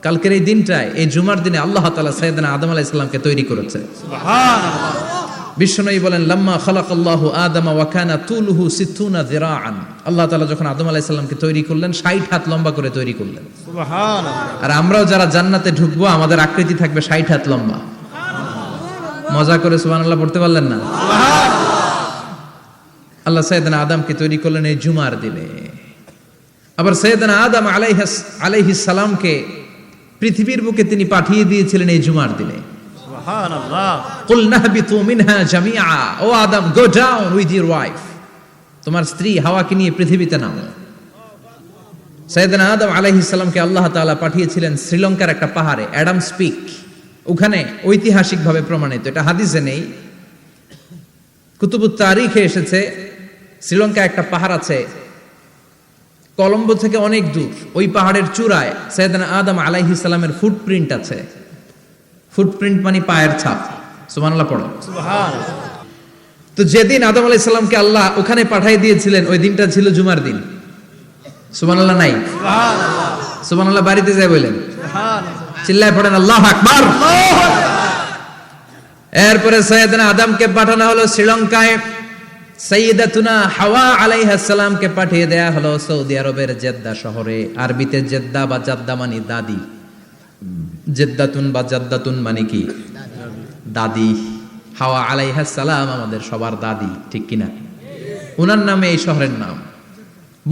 কালকের এই দিনটায়, এই জুমার দিনে আল্লাহ তাআলা সাইয়েদনা আদম আলাইহিস সালামকে তৈরি করেছে। সুবহানাল্লাহ। বিশ্বনবী বলেন লাম্মা খালাকাল্লাহু আদামা ওয়া কানা তুলুহু 60 যিরাআন। আল্লাহ তাআলা যখন আদম আলাইহিস সালামকে তৈরি করলেন 60 হাত লম্বা করে তৈরি করলেন। সুবহানাল্লাহ। আর আমরাও যারা জান্নাতে ঢুকবো আমাদের আকৃতি থাকবে 60 হাত লম্বা। মজা করে সুবহানাল্লাহ পড়তে পারলেন না? আল্লাহ সাইয়েদনা আদমকে তৈরি করলেন এই জুমার দিনে। আবার সাইয়েদনা আদম আলাইহিস সালামকে পৃথিবীর বুকে তিনি পাঠিয়ে দিয়েছিলেন এই জুমার দিনে। সুবহানাল্লাহ। কুল নাহবিতু মিনহা জামিআ, O Adam go down with your wife, তোমার স্ত্রী হাওয়াকে নিয়ে পৃথিবীতে নামো। সাইয়েদনা আদম আলাইহিস সালামকে আল্লাহ তাআলা পাঠিয়েছিলেন শ্রীলঙ্কার একটা পাহাড়ে, অ্যাডামস পিক। ওখানে ঐতিহাসিকভাবে প্রমাণিত, এটা হাদিসে নেই, কুতুবুত তারিখে এসেছে। শ্রীলঙ্কায় একটা পাহাড় আছে, কলম্বো থেকে অনেক দূর। ওই পাহাড়ের চূড়ায় সাইয়েদনা আদম আলাইহিস সালামের ফুটপ্রিন্ট আছে। ফুটপ্রিন্ট মানে পায়ের ছাপ। সুবহানাল্লাহ পড়ো। সুবহানাল্লাহ। তো যেদিন আদম আলাইহিস সালামকে আল্লাহ ওখানে পাঠিয়ে দিয়েছিলেন ওই দিনটা ছিল জুমার দিন। সুবহানাল্লাহ নাই? সুবহানাল্লাহ। সুবহানাল্লাহ বাড়িতে যায় বলেন, সুবহানাল্লাহ। চিল্লায় পড়েন আল্লাহু আকবার। এরপরে সাইয়েদনা আদমকে পাঠানো হলো শ্রীলঙ্কায়। সাইয়্যিদাতুনা হাওয়া আলাইহিস সালামকে পাঠিয়ে দেয়া হলো সৌদি আরবের জেদ্দা শহরে। আরবিতে জেদ্দা বা জাদ্দা মানে দাদি। জেদ্দাতুন বা জাদ্দাতুন মানে কি? দাদি। হাওয়া আলাইহিস সালাম আমাদের সবার দাদি, ঠিক কিনা? ওনার নামে এই শহরের নাম।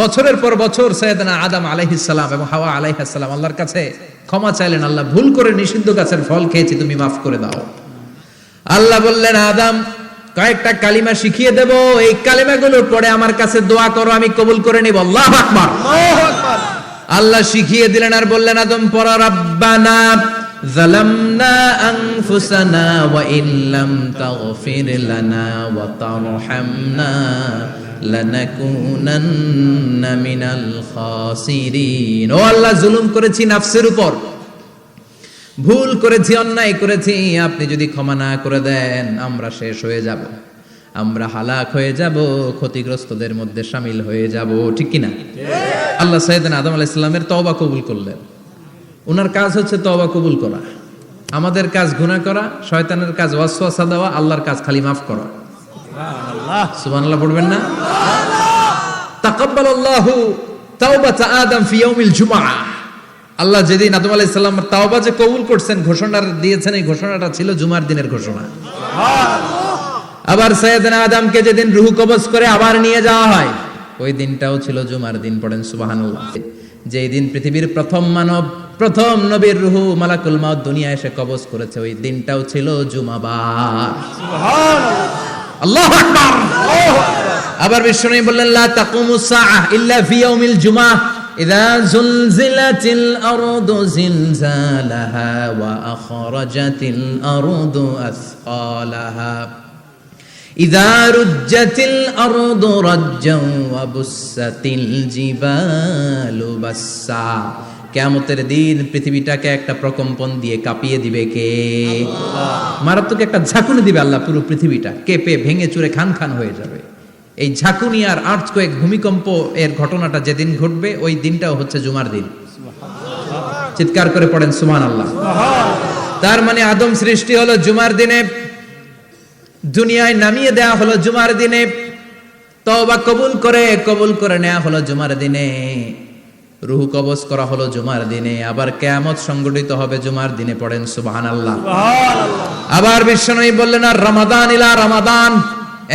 বছরের পর বছর সাইয়েদনা আদম আলাইহিস সালাম এবং হাওয়া আলাইহিস সালাম আল্লাহর কাছে ক্ষমা চাইলেন, আল্লাহ ভুল করে নিষিদ্ধ গাছের ফল খেয়েছি, তুমি মাফ করে দাও। আল্লাহ বললেন আদম কয়েকটা কালিমা শিখিয়ে দেব, এই কালিমাগুলোর পরে আমার কাছে দোয়া করো, আমি কবুল করে নিব। আল্লাহু আকবার। আল্লাহু আকবার। আল্লাহ শিখিয়ে দিলেন আর বললেন আদম পড়ো রাব্বানা যালামনা আনফুসানা ওয়া ইল্লাম তাগফির লানা ওয়া তারহামনা লানাকুনান্না মিনাল খাসিরিন। ও আল্লাহ, জুলুম করেছি নাফসের উপর, ভুল করেছি, অন্যায় করেছি, আপনি যদি ক্ষমা না করে দেন আমরা শেষ হয়ে যাব, আমরা হালাক হয়ে যাব, ক্ষতিগ্রস্তদের মধ্যে শামিল হয়ে যাব, ঠিক কিনা? আল্লাহ সাইয়েদনা আদম আলাইহিস সালামের তওবা কবুল করলেন। ওনার কাজ হচ্ছে তওবা কবুল করা, আমাদের কাজ গুনাহ করা, শয়তানের কাজ ওয়াসওয়াসা দেওয়া, আল্লাহর কাজ খালি মাফ করা। সুবহানাল্লাহ। সুবহানাল্লাহ পড়বেন না? তাকাব্বালাল্লাহু তাওবাতা আদম ফি ইয়াউমিল জুমআহ। আল্লাহ যেদিন আদম আলাইহিস সালামের তাওবা যে কবুল করছেন, ঘোষণা দিয়েছেন, এই ঘোষণাটা ছিল জুমার দিনের ঘোষণা। আবার সাইয়েদনা আদমকে যেদিন রূহ কবজ করে আবার নিয়ে যাওয়া হয়, ওই দিনটাও ছিল জুমার দিন। পড়েন সুবহানাল্লাহ। যেই দিন পৃথিবীর প্রথম মানব, প্রথম নবীর রূহ মালাকুল মাউত দুনিয়ায় এসে কবজ করেছে, ওই দিনটাও ছিল জুমাবার। সুবহানাল্লাহ। আল্লাহু আকবার। আবার বিশ্বনবী বললেন লা তাকুমুস সাআহ ইল্লা ফি ইয়াউমিল জুমআহ ইযা যুলজিলাতিল আরদু জিলজালাহা ওয়া আখরাজাতিল আরদু আসকালাহা ইযা রুজ্জাতিল আরদু রাজ্জান ওয়া বুসাতিল জিবালু বাসসা। কিয়ামতের দিন পৃথিবীটাকে একটা প্রকম্পন দিয়ে কাঁপিয়ে দিবে কে? আল্লাহ। মারাত্মক একটা ঝাঁকুনি দিবে আল্লাহ, পুরো পৃথিবীটা কেঁপে ভেঙে চুরে খান খান হয়ে যাবে। এই ঝাঁকুনি আর আর্থকোয়েক, ভূমিকম্প এর ঘটনাটা যেদিন ঘটবে ওই দিনটাও হচ্ছে জুমার দিন। চিৎকার করে পড়েন সুবহানাল্লাহ। তার মানে আদম সৃষ্টি হলো জুমার দিনে, দুনিয়ায় নামিয়ে দেয়া হলো জুমার দিনে, তওবা কবুল করে নেওয়া হলো জুমার দিনে, রূহ কবজ করা হলো জুমার দিনে, আবার কিয়ামত সংগঠিত হবে জুমার দিনে। পড়েন সুবহানাল্লাহ। আবার বিশ্বনবী বললেন আর রমাদান ইলা রমাদান,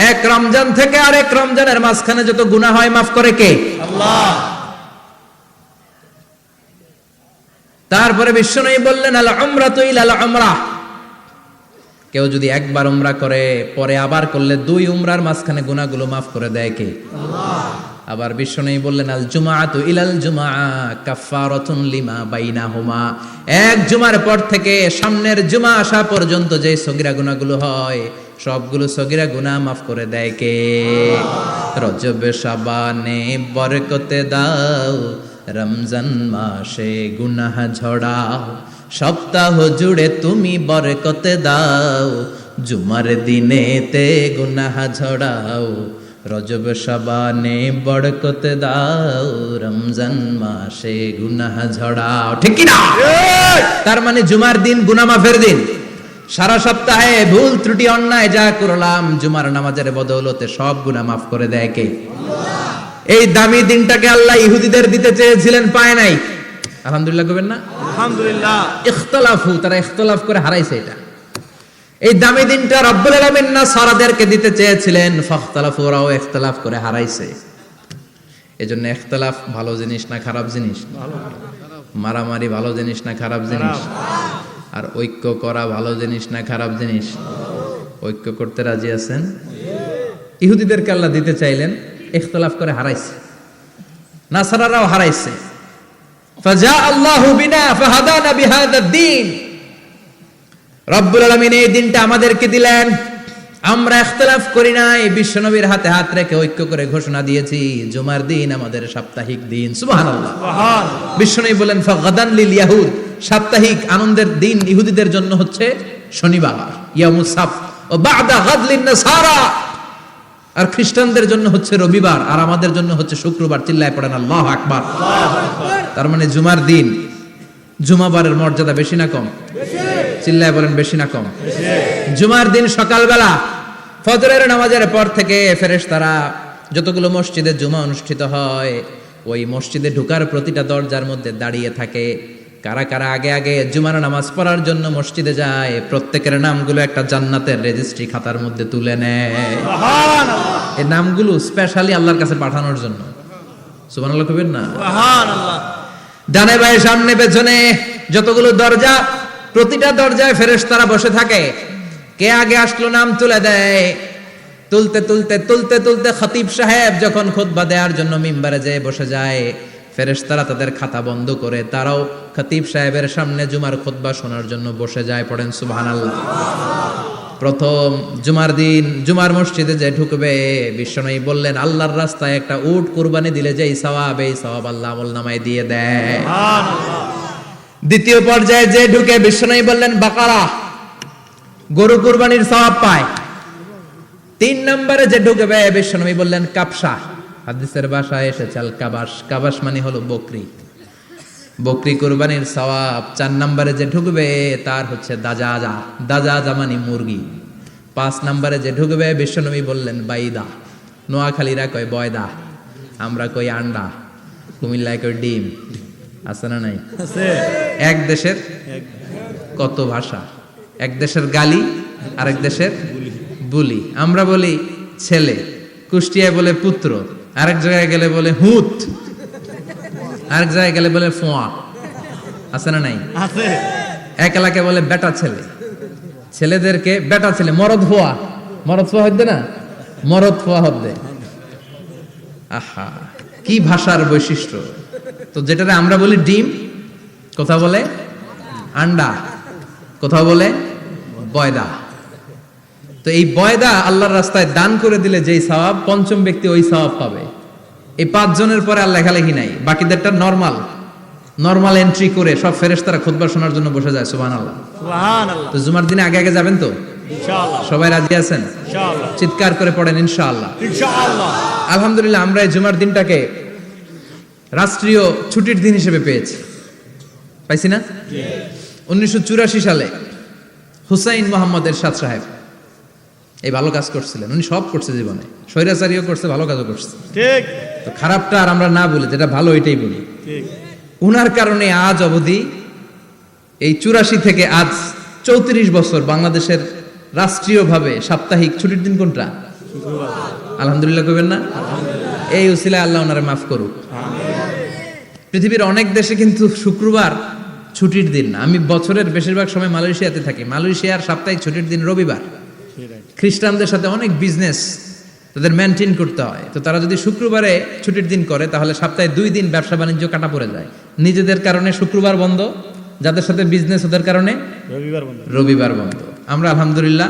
এক রমজান থেকে আরেক রমজানের মাঝখানে যত গুনাহ হয় মাফ করে কে? আল্লাহ। তারপরে বিশ্বনবী বললেন আল উমরাতু ইলাল উমরাহ, কেউ যদি একবার উমরা করে পরে আবার করলে দুই উমরার মাঝখানে গুনাহগুলো মাফ করে দেয় কে? আল্লাহ। আবার বিশ্বনবী বললেন আল জুমআতু ইলাল জুমআহ কাফফারাতুন লিমা বাইনাহুমা, এক জুমার পর থেকে সামনের জুমা আসা পর্যন্ত যে সগীরা গুনাহগুলো হয় সবগুলো সগীরা গুনাহ মাফ করে দেয় কে? রজব শাবানে বরকতে দাও, রমজান মাসে গুনাহ ঝড়াও, সপ্তাহ জুড়ে তুমি বরকতে দাও, জুমার দিনেতে গুনাহ ঝড়াও, রজব শাবানে বরকতে দাও, রমজান মাসে গুনাহ ঝড়াও। ঠিক কি না? তার মানে জুমার দিন গুনাহ মাফের দিন। সারা সপ্তাহে ভুল ত্রুটি অন্যায় যা করলাম জুমার নামাজের বদৌলতে সব গুনাহ মাফ করে দেয় কে? এই দামি দিনটাকে আল্লাহ ইহুদিদের দিতে চেয়েছিলেন, পায় নাই। আলহামদুলিল্লাহ কইবেন না? আলহামদুলিল্লাহ। ইখতিলাফু, তারা ইখতিলাফ করে হারাইছে এটা। এই দামি দিনটা রব্বুল আলামিন নাসারাদেরকে দিতে চেয়েছিলেন, ফাখতালাফু, ওরাও ইখতিলাফ করে হারাইছে। এজন্য ইখতিলাফ ভালো জিনিস না খারাপ জিনিস? মারামারি ভালো জিনিস না খারাপ জিনিস? আর ঐক্য করা ভালো জিনিস না খারাপ জিনিস? ঐক্য করতে রাজি আছেন? ইহুদিদেরকে আল্লাহ দিতে চাইলেন, ইখতিলাফ করে হারাইছে। নাসারারাও হারাইছে। ফাজা আল্লাহু বিনা ফাহাদানা বিহাদা দ্বীন। রব্বুল আলামিন এই দিনটা আমাদেরকে দিলেন, আমরা ইখতিলাফ করি নাই, বিশ্বনবীর হাতে হাত রেখে ঐক্য করে ঘোষণা দিয়েছি জুমার দিন আমাদের সাপ্তাহিক দিন। সুবহানাল্লাহ। বিশ্বনবী বলেন ফাগাদান লিল ইয়াহুদ, সাপ্তাহিক আনন্দের দিন ইহুদিদের জন্য হচ্ছে শনিবার, ইয়ামুস সাবত, ও বাদা গাদলিন নাসারা, আর খ্রিস্টানদের জন্য হচ্ছে রবিবার, আর আমাদের জন্য হচ্ছে শুক্রবার। চিল্লায় পড়েন আল্লাহু আকবার। তার মানে জুমার দিন, জুমাবারের মর্যাদা বেশি না কম? চিল্লায় বলেন বেশি না কম? জুমার দিন সকালবেলা ফজরের নামাজের পর থেকে ফেরেশতারা যতগুলো মসজিদে জুমা অনুষ্ঠিত হয় ওই মসজিদে ঢোকার প্রতিটা দরজার মধ্যে দাঁড়িয়ে থাকে। কারা কারা আগে আগে জুমার নামাজ পড়ার জন্য মসজিদে যায়, প্রত্যেকের নামগুলো একটা জান্নাতের রেজিস্ট্রি খাতার মধ্যে তুলে নেয়। এই নামগুলো স্পেশালি আল্লাহর কাছে পাঠানোর জন্য। সুবহানাল্লাহ কইবেন না? সুবহানাল্লাহ। ডানে বায়ে সামনে পেছনে যতগুলো দরজা, প্রতিটা দরজায় ফেরেশতারা বসে থাকে। কে আগে আসলো নাম তুলে দেয়। তুলতে তুলতে তুলতে তুলতে খতিব সাহেব যখন খুতবা দেওয়ার জন্য মিম্বারে যেয়ে বসে যায়, ফেরেশতারা তাদের খাতা বন্ধ করে তারাও খতিব সাহেবের সামনে জুমার খুতবা শোনার জন্য বসে যায়। পড়েন সুবহানাল্লাহ। প্রথম জুমার দিন জুমার মসজিদে যে ঢুকবে, বিশ্বনবী বললেন আল্লাহর রাস্তায় একটা উট কুরবানি দিলে যেই সওয়াব, এই সওয়াব আল্লাহ আমলনামায় দিয়ে দেয়। দ্বিতীয় পর্যায়ে যে ঢুকে, বিশ্বনবী বললেন বাকারা, গরু কুরবানির সওয়াব পায়। 3 নম্বরে যে ঢুকবে, বিশ্বনবী বললেন কাবসা, হাদিসের ভাষায় এসেছে আল কাবাস, কাবাস মানে হলো বকরি, বকরি কুরবানির সওয়াব। 4 নম্বরে যে ঢুকবে তার হচ্ছে দাজাজা, দাজাজা মানে মুরগি। 5 নম্বরে যে ঢুকবে, বিশ্বনবী বললেন বাইদা, নোয়াখালীরা কয় বয়দা, আমরা কই আন্ডা, কুমিল্লায় কই ডিম। আছে না নাই? আছে। এক দেশের কত ভাষা, এক দেশের গালি আরেক দেশের বুলি। আমরা বলি ছেলে, কুষ্টিয়ায় বলে পুত্র, আরেক জায়গায় গেলে বলে হুত, আরেক জায়গায় গেলে বলে ফোয়া। আছে না নাই? আছে। এক এলাকায় বলে বেটা ছেলে, ছেলেদেরকে বেটা ছেলে, মরদ ফোয়া, মরদ ফোয়া হইতে না, মরদ ফোয়া হতে। আহা, কি ভাষার বৈশিষ্ট্য। তো যেটাতে আমরা বলি ডিম, কোথাও বলে আন্ডা, কোথাও বলে বয়দা। তো এই বয়দা আল্লাহর রাস্তায় দান করে দিলে যেই সওয়াব, পঞ্চম ব্যক্তি ওই সওয়াব পাবে। এই 5 জনের পরে আর লেখালেখি নাই, বাকিদেরটা নরমাল এন্ট্রি করে সব ফেরেশতারা খুতবা শোনার জন্য বসে যায়। সুবহানাল্লাহ। সুবহানাল্লাহ। তো জুমার দিনে আগে আগে যাবেন তো ইনশাআল্লাহ। সবাই রাজি আছেন? ইনশাআল্লাহ। চিৎকার করে পড়েন ইনশাআল্লাহ। ইনশাআল্লাহ। আলহামদুলিল্লাহ, আমরা এই জুমার দিনটাকে রাষ্ট্রীয় ছুটির দিন হিসেবে পেয়েছি, পাইছি না? 1984 সালে হুসাইন মোহাম্মদ এরশাদ সাহেব এই ভালো কাজ করছিলেন। উনি সব করছে জীবনে, স্বৈরাচারীও করছে, ভালো কাজও করছে। ঠিক। তো খারাপটা আর আমরা না বলি, যেটা ভালো এটাই বলি। ঠিক। উনার কারণে আজ অবধি এই 84 থেকে আজ 34 বছর বাংলাদেশের রাষ্ট্রীয়ভাবে সাপ্তাহিক ছুটির দিন কোনটা? আলহামদুলিল্লাহ কইবেন না? এই উসিলায় আল্লাহ ওনারে মাফ করুক। পৃথিবীর অনেক দেশে কিন্তু শুক্রবার ছুটির দিন না। আমি বছরের বেশিরভাগ সময় মালয়েশিয়াতে থাকি, মালয়েশিয়ার সাপ্তাহিক ছুটির দিন রবিবার। খ্রিস্টানদের সাথে অনেক বিজনেস তাদের মেনটেন করতে হয়, তো তারা যদি শুক্রবারে ছুটির দিন করে তাহলে সপ্তাহে 2 দিন ব্যবসা বাণিজ্য কাটা পড়ে যায়। নিজেদের কারণে শুক্রবার বন্ধ, যাদের সাথে বিজনেস ওদের কারণে রবিবার বন্ধ। আমরা আলহামদুলিল্লাহ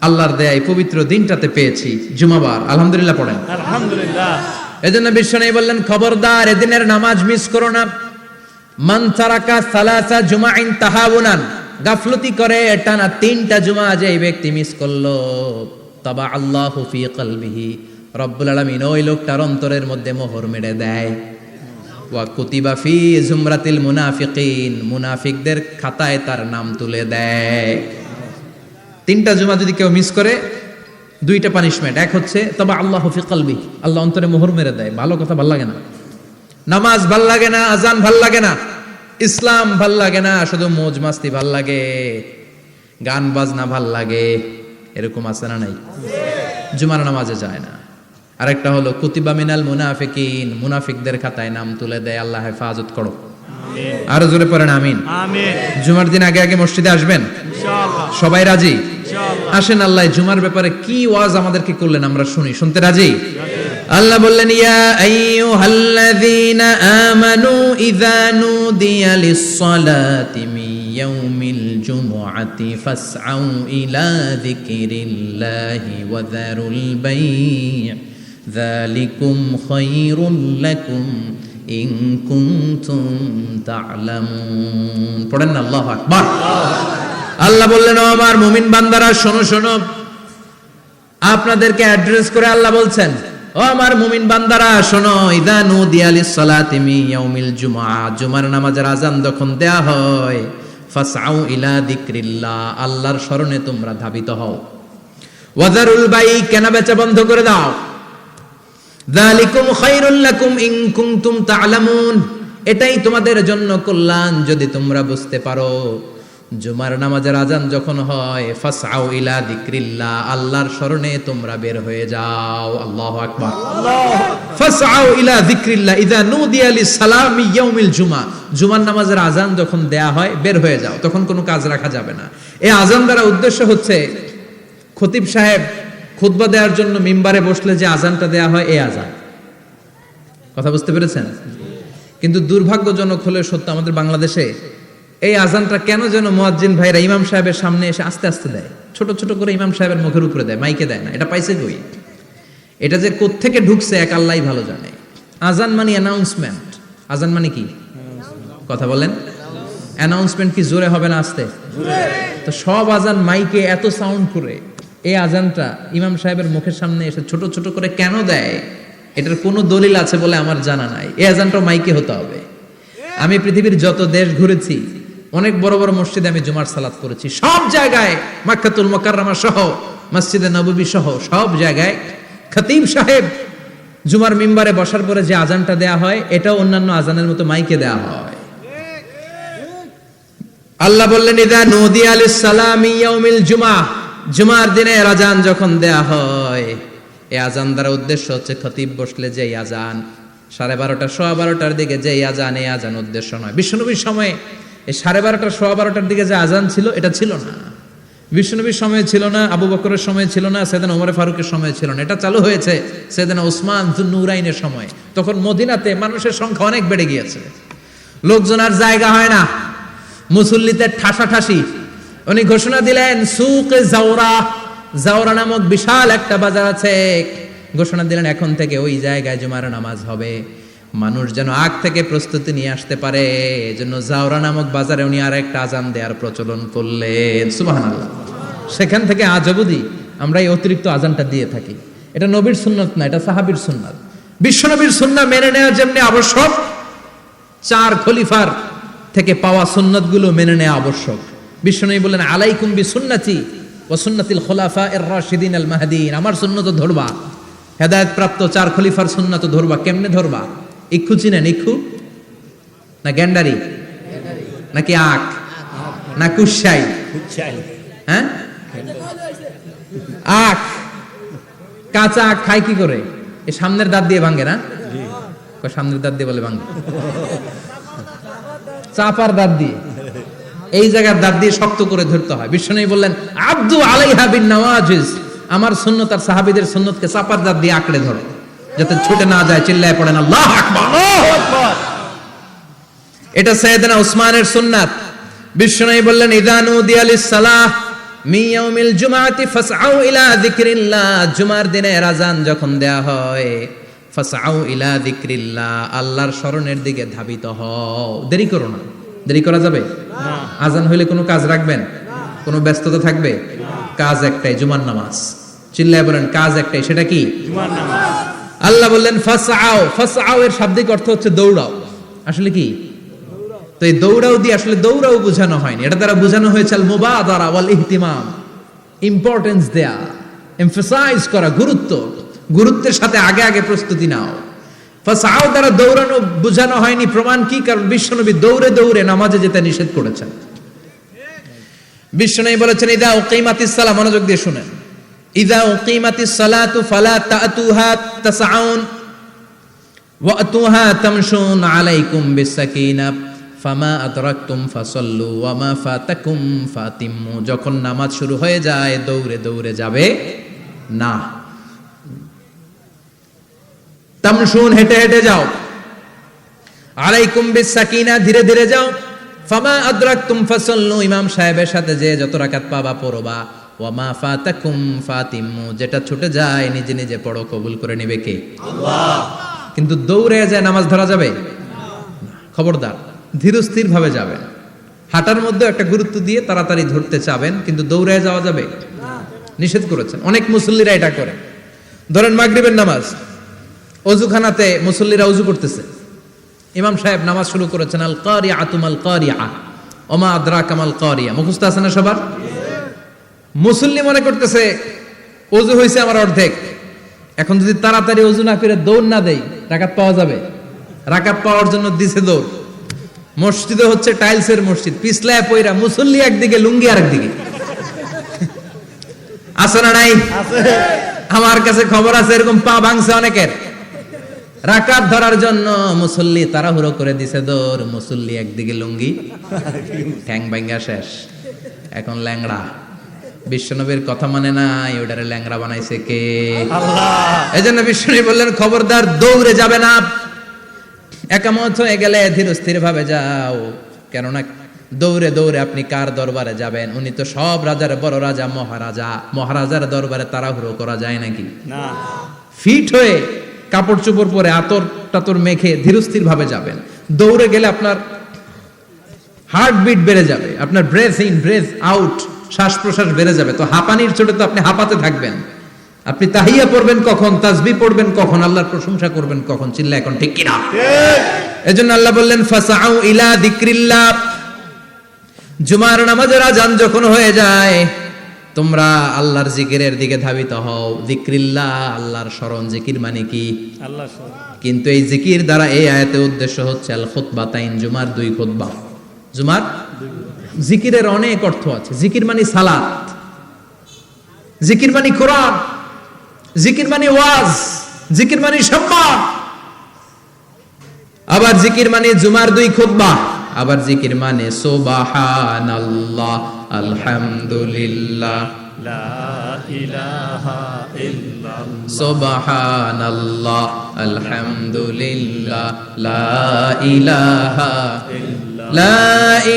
আল্লাহর দয়ায় পবিত্র দিনটাতে পেয়েছি জুমাবার। আলহামদুলিল্লাহ পড়েন আলহামদুলিল্লাহ। এজন্য বিশ্বনবী বললেন খবরদার এদিনের নামাজ মিস করো না। মান তারাকা সালাসা জুমাইন তাহাউনান, গাফলতি করে টানা 3টা জুমা যে ব্যক্তি মিস করলো, তাবা আল্লাহু ফি কলবিহি, রব্বুল আলামিন ওই লোকটার অন্তরের মধ্যে মোহর মেরে দেয়। ওয়া কুতিবা ফি জুমরাতিল মুনাফিকিন, মুনাফিকদের খাতায় তার নাম তুলে দেয়। 3টা জুমা যদি কেউ মিস করে 2টা পানিশমেন্ট। এক হচ্ছে তবা আল্লাহু ফি কলবি, আল্লাহ অন্তরে মোহর মেরে দেয়। ভালো কথা ভাল লাগে না, নামাজ ভাল লাগে না, আজান ভাল লাগে না, ইসলাম ভাল লাগে না, শুধু মौज মাস্তি ভাল লাগে, গান বাজনা ভাল লাগে, এরকম আছে না নাই? জুমার নামাজে যায় না। আরেকটা হলো কুতিবা মিনাল মুনাফিকিন, মুনাফিকদের খাতায় নাম তুলে দেয়। আল্লাহ হেফাজত করো। আরো জোরে পড়েন আমিন। আমিন। জুমার দিন আগে আগে মসজিদে আসবেন ইনশাআল্লাহ। সবাই রাজি? ইনশাআল্লাহ। আসেন, আল্লাহ জুমার ব্যাপারে কি ওয়াজ আমাদেরকে করলেন আমরা শুনি। শুনতে রাজি? আল্লাহ বললেন ইয়া আইয়ুহাল্লাযীনা আমানু ইযা নুদিয়া লিস-সালাতি মিন ইয়াউমিল জুমআতি ফাসআউ ইলা যিকরিল্লাহি ওয়া যারুল বাই', যালিকুম খায়রুল লাকুম ইন কুনতুম তা'লামুন। পড়েন না আল্লাহু আকবার। আল্লাহ বললেন ও আমার মুমিন বান্দারা শোনো শোনো, আপনাদেরকে অ্যাড্রেস করে আল্লাহ বলছেন ও আমার মুমিন বান্দারা শোনো, ইযা নুদিয়া লিস-সালাতি মিন ইয়াউমিল জুমআ, জুমার নামাজের আযান যখন দেয়া হয়, ফাসআউ ইলা যিকরিল্লাহ, আল্লাহর স্মরণে তোমরা ধাবিত হও। ওয়া যারুল বাই', কেনা বেচা বন্ধ করে দাও। যালিকুম খায়রুল লাকুম ইন কুনতুম তা'লামুন, এটাই তোমাদের জন্য কল্যাণ যদি তোমরা বুঝতে পারো। জুমার নামাজের আযান যখন হয়, ফাসআউ ইলা যিকরিল্লাহ, আল্লাহর স্মরণে তোমরা বের হয়ে যাও। আল্লাহু আকবার। ফাসআউ ইলা যিকরিল্লাহ ইযা নুদিয়া লিস-সালামি ইয়াউমিল জুমআ, জুমার নামাজের আযান যখন দেয়া হয় বের হয়ে যাও, তখন কোনো কাজ রাখা যাবে না। এই আযান দ্বারা উদ্দেশ্য হচ্ছে খতিব সাহেব খুতবা দেওয়ার জন্য মিম্বারে বসলে যে আযানটা দেয়া হয় এই আযান। কথা বুঝতে পেরেছেন? কিন্তু দুর্ভাগ্যজনক হলে সত্য, আমাদের বাংলাদেশে এই আযানটা কেন যেন মুয়াজ্জিন ভাইরা ইমাম সাহেবের সামনে এসে আস্তে আস্তে দেয়, ছোট ছোট করে ইমাম সাহেবের মুখের উপরে দেয়, মাইকে দেয় না। এটা পাইছে কই? এটা যে কোত্থেকে ঢুকছে এক আল্লাহই ভালো জানে। আযান মানে অ্যানাউন্সমেন্ট। আযান মানে কি? কথা বলেন। অ্যানাউন্সমেন্ট কি জোরে হবে না আস্তে? তো সব আযান মাইকে এত সাউন্ড করে, এই আযানটা ইমাম সাহেবের মুখের সামনে এসে ছোট ছোট করে কেন দেয়? এটার কোনো দলিল আছে বলে আমার জানা নাই। এই আযানটা মাইকে হতে হবে। আমি পৃথিবীর যত দেশ ঘুরেছি, অনেক বড় বড় মসজিদে আমি জুমার সালাত করেছি, সব জায়গায় মক্কাতুল মুকাররমা সহ মসজিদে নববী সহ সব জায়গায় খতিব সাহেব জুমার মিম্বারে বসার পরে যে আযানটা দেয়া হয়, এটাও অন্যান্য আযানের মতো মাইকে দেয়া হয়। আল্লাহ বললেন ইযা নুদিয়া লিস-সালামি ইয়াউমিল জুমআ, জুমার দিনে আযান যখন দেয়া হয়, এই আযান দ্বারা উদ্দেশ্য হচ্ছে খতিব বসলে যে আযান 12:30 12:15 দিকে যে আযান, এই আযান উদ্দেশ্য নয়। বিশ্বনবীর সময়ে এই 12:30 12:15 দিকে যে আযান ছিল এটা ছিল না। বিশ্বনবীর সময় ছিল না, আবু বকরের সময় ছিল না, সাইয়েদনা ওমর ফারুকের সময় ছিল না। এটা চালু হয়েছে সাইয়েদনা উসমান যুন্নুরাইনের সময়। তখন মদিনাতে মানুষের সংখ্যা অনেক বেড়ে গিয়েছে, লোকজন আর জায়গা হয় না, মুসল্লিতে ঠাসাঠাসি। উনি ঘোষণা দিলেন সুকে জাওরা, জাওরা নামক বিশাল একটা বাজার আছে, ঘোষণা দিলেন এখন থেকে ওই জায়গায় জুমার নামাজ হবে। মানুষ যেন আগ থেকে প্রস্তুতি নিয়ে আসতে পারে, এজন্য জাওরা নামক বাজারে উনি আর একটা আযান দেওয়ার প্রচলন করলেন। সুবহানাল্লাহ। সেখান থেকে আজ অবধি আমরা এই অতিরিক্ত আযানটা দিয়ে থাকি। এটা নবীর সুন্নাত না, এটা সাহাবীর সুন্নাত। বিশ্বনবীর সুন্নাহ মেনে নেওয়া যেমনি আবশ্যক, 4 খলিফার থেকে পাওয়া সুন্নাতগুলো মেনে নেওয়া আবশ্যক। বিশ্বনবী বললেন আলাইকুম বিসুন্নতি ওয়া সুন্নাতিল খুলাফায়ে রাশিদিন আল মাহদিন, আমার সুন্নাত ধরবা। হেদায়েত প্রাপ্ত 4 খলিফার সুন্নাত ধরবা। কেমনে ধরবা? ইক্ষু চিনেন? ইক্ষু না গ্যান্ডারি নাকি আখ না কুশাই? হ্যাঁ, আখ। কাঁচা আখ খায় কি করে? এই সামনের দাঁত দিয়ে ভাঙে না? সামনের দাঁত দিয়ে বলে ভাঙে, চাপার দাঁত দিয়ে, এই জায়গার দাঁত দিয়ে শক্ত করে ধরতে হয়। বিশ্বনবী বললেন আব্দু আলাইহা বিন নওয়াজিজ, আমার সুন্নাত আর সাহাবীদের সুন্নাতকে চাপার দাঁত দিয়ে আঁকড়ে ধরো যাতে ছুটে না যায়। চিল্লায় পড়েন আল্লাহু আকবার। এটা সাইয়েদনা উসমানের সুন্নাত। বিশ্বনবী বললেন ইযা নুদিয়া লিস-সালাহ মিন ইয়াউমিল জুমআতি ফাসআউ ইলা যিকরিল্লাহ, জুমার দিনে আযান যখন দেয়া হয়, ফাসআউ ইলা যিকরিল্লাহ, আল্লাহর স্মরণের দিকে ধাবিত হও। দেরি করো না। দেরি করা যাবে না। আযান হইলে কোনো কাজ রাখবেন? কোনো ব্যস্ততা থাকবে? কাজ একটাই, জুমার নামাজ। চিল্লায় বলেন কাজ একটাই, সেটা কি? জুমার নামাজ। আল্লাহ বললেন ফাসআউ, ফাসআউ এর শাব্দিক অর্থ হচ্ছে দৌড়াও। আসলে কি? তো এই দৌড়াও দিয়ে আসলে দৌড়াও বোঝানো হয়নি, এটা দ্বারা বোঝানো হয়েছে আল মুবাদারা ওয়াল ইহতিমাম, ইম্পর্টেন্স দেয়া, এমফাসাইজ করা, গুরুত্বের সাথে আগে আগে প্রস্তুতি নাও। ফাসাও দ্বারা দৌড়ানো বোঝানো হয়নি, প্রমাণ কি? কারণ বিশ্বনবী দৌড়ে দৌড়ে নামাজে যেতে নিষেধ করেছেন। বিশ্বনবী বলেছেন ইদা উকিমাতিস সালাহ, মনোযোগ দিয়ে শুনেন, ইদা উকিমাতিস সালাতু ফালা তাতুহা তাসআউন ওয়া আতুহা তামশুন আলাইকুম বিসাকিনাহ ফামা আদরাকতুম ফাসাল্লু ওয়া মা ফাতাকুম ফাতিম্মু। যখন নামাজ শুরু হয়ে যায় দৌড়ে দৌড়ে যাবে না, তামশুন হেঁটে হেঁটে যাও, আলাইকুম বিসাকিনা ধীরে ধীরে যাও, ফামা আদরাকতুম ফাসাল্লু ইমাম সাহেবের সাথে যে যত রাকাত পাবা পড়বা, ওয়া মা ফাতাকুম ফাতিম্মু যেটা ছুটে যায় নিজে নিজে পড়ো, কবুল করে নেবে কে? আল্লাহ। কিন্তু দৌড়ে যায় নামাজ ধরা যাবে না, খবরদার, ধীরস্থির ভাবে যাবেন। হাঁটার মধ্যে একটা গুরুত্ব দিয়ে তাড়াতাড়ি ধরতে চাবেন, কিন্তু দৌড়ে যাওয়া যাবে না, নিষেধ করেছেন। অনেক মুসল্লিরা এটা করে। ধরেন মাগরিবের নামাজ, অজুখানাতে মুসল্লিরা ওযু করতেছে, ইমাম সাহেব নামাজ শুরু করেছেন আল কারিআতু মাল কারিআ ওমা আদরাকা মাল কারিআ, মুখস্থ আছে না সবার? মুসল্লি মনে করতেছে ওযু হইছে আমার অর্ধেক, এখন যদি তাড়াতাড়ি ওযু না করে দৌড় না দেই রাকাত পাওয়া যাবে? রাকাত পাওয়ার জন্য দিছে দৌড়। মসজিদে হচ্ছে টাইলসের মসজিদ, পিছলায় পয়রা মুসল্লি একদিকে, লুঙ্গি আরেকদিকে। আছে না নাই? আমার কাছে খবর আছে এরকম পা ভাঙছে অনেকের। রাকাত ধরার জন্য মুসল্লি তাড়াহুড়ো করে দিছে দৌড়, মুসল্লি একদিকে লুঙ্গি, ঠ্যাং ভাঙা শেষ, এখন ল্যাংড়া। বিশ্বনবীর কথা মানে নাই, ওটারে ল্যাংড়া বানাইছে কে? আল্লাহ। এজন্য বিশ্বনবী বললেন খবরদার দৌড়ে যাবে না, একামত হয়ে গেলে ধীর স্থির ভাবে যাও। কেননা দৌড়ে দৌড়ে আপনি কার দরবারে যাবেন? উনি তো সব রাজার বড় রাজা, মহারাজা। মহারাজার দরবারে তাড়াহুড়ো করা যায় নাকি? না। ফিট হয়ে কাপড় চোপড় পরে আতর টাতর মেখে ধীরস্থির ভাবে যাবেন। দৌড়ে গেলে আপনার হার্টবিট বেড়ে যাবে, আপনার ব্রেথ ইন ব্রেথ আউট, শ্বাস প্রশ্বাস বেড়ে যাবে। তো হাঁপানির চোটে তো আপনি হাঁপাতে থাকবেন। আপনি তাহিয়া পড়বেন কখন, তাসবিহ পড়বেন কখন, আল্লাহর প্রশংসা করবেন কখন? চিল্লা এখন ঠিক কিনা? এজন্য আল্লাহ বললেন ফাসাউ ইলা যিকরিল্লাহ, জুমার নামাজের আযান যখন হয়ে যায় তোমরা আল্লাহর জিকিরের দিকে ধাবিত হও। যিকরিল্লাহ, আল্লাহর স্মরণ। জিকির মানে কি? আল্লাহর স্মরণ। কিন্তু এই জিকির দ্বারা এই আয়াতের উদ্দেশ্য হচ্ছে আল খুতবাতাইন, জুমার দুই খুতবা। জুমার জিকিরের অনেক অর্থ আছে। জিকির মানে সালাত, জিকির মানে কোরআন, জিকির মানে ওয়াজ, জিকির মানে সম্মান। আবার জিকির মানে জুমার দুই খুতবা, আবার জিকির মানে সুবহানাল্লাহ, আলহামদুলিল্লাহ, লা ইলাহা ইল্লাল্লাহ, সুবহানাল্লাহ, আলহামদুলিল্লাহ, লা ইলাহা ইল্লাল্লাহ, লা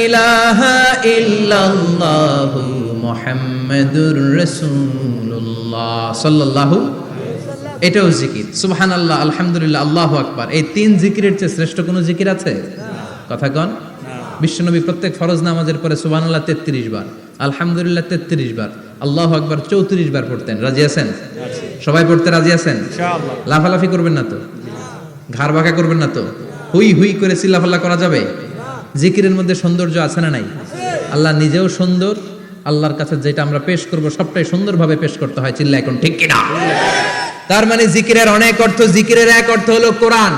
ইলাহা ইল্লাল্লাহ, মুহাম্মাদুর রাসূলুল্লাহ সাল্লাল্লাহু। এটাও জিকির। সুবহানাল্লাহ, আলহামদুলিল্লাহ, আল্লাহু আকবার। এই তিন জিকিরের চেয়ে শ্রেষ্ঠ কোনো জিকির আছে? কথা কন। বিশ্বনবী প্রত্যেক ফরজ নামাজের পরে সুবহানাল্লাহ 33 বার, আলহামদুলিল্লাহ 33 বার, আল্লাহু আকবার 34 বার পড়তেন। রাজি আছেন? সবাই পড়তে রাজি আছেন? ইনশাআল্লাহ। লাফালাফি করবেন না তো? ঘাড় বাঁকা করবেন না তো? হুই হুই করে চিল্লাফাল্লা করা যাবে? জিকিরের মধ্যে সৌন্দর্য আছে না নাই? আল্লাহ নিজেও সুন্দর, আল্লাহর কাছে যেটা আমরা পেশ করব সবটাই সুন্দরভাবে পেশ করতে হয়। চিল্লা এখন ঠিক কিনা? তার মানে জিকিরের অনেক অর্থ। জিকিরের এক অর্থ হলো কোরআন।